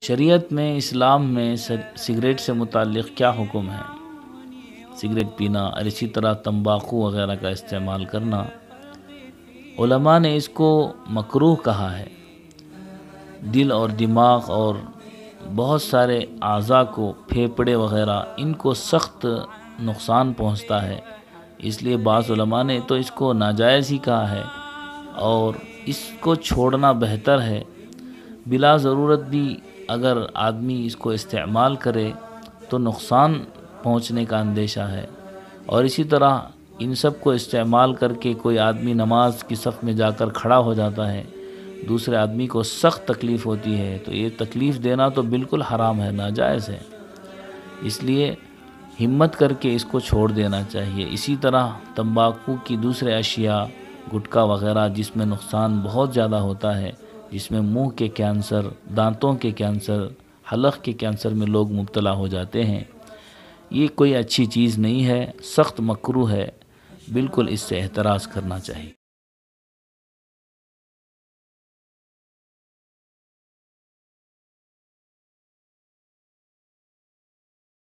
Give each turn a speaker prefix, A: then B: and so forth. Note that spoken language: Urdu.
A: شریعت میں، اسلام میں سگریٹ سے متعلق کیا حکم ہے؟ سگریٹ پینا اور اسی طرح تمباکو وغیرہ کا استعمال کرنا، علماء نے اس کو مکروہ کہا ہے۔ دل اور دماغ اور بہت سارے اعضاء کو، پھیپھڑے وغیرہ، ان کو سخت نقصان پہنچتا ہے۔ اس لیے بعض علماء نے تو اس کو ناجائز ہی کہا ہے اور اس کو چھوڑنا بہتر ہے۔ بلا ضرورت بھی اگر آدمی اس کو استعمال کرے تو نقصان پہنچنے کا اندیشہ ہے، اور اسی طرح ان سب کو استعمال کر کے کوئی آدمی نماز کی صف میں جا کر کھڑا ہو جاتا ہے، دوسرے آدمی کو سخت تکلیف ہوتی ہے، تو یہ تکلیف دینا تو بالکل حرام ہے، ناجائز ہے۔ اس لیے ہمت کر کے اس کو چھوڑ دینا چاہیے۔ اسی طرح تمباکو کی دوسرے اشیاء، گٹکا وغیرہ، جس میں نقصان بہت زیادہ ہوتا ہے، جس میں منہ کے کینسر، دانتوں کے کینسر، حلق کے کینسر میں لوگ مبتلا ہو جاتے ہیں، یہ کوئی اچھی چیز نہیں ہے، سخت مکروہ ہے، بالکل اس سے احتراز کرنا چاہیے۔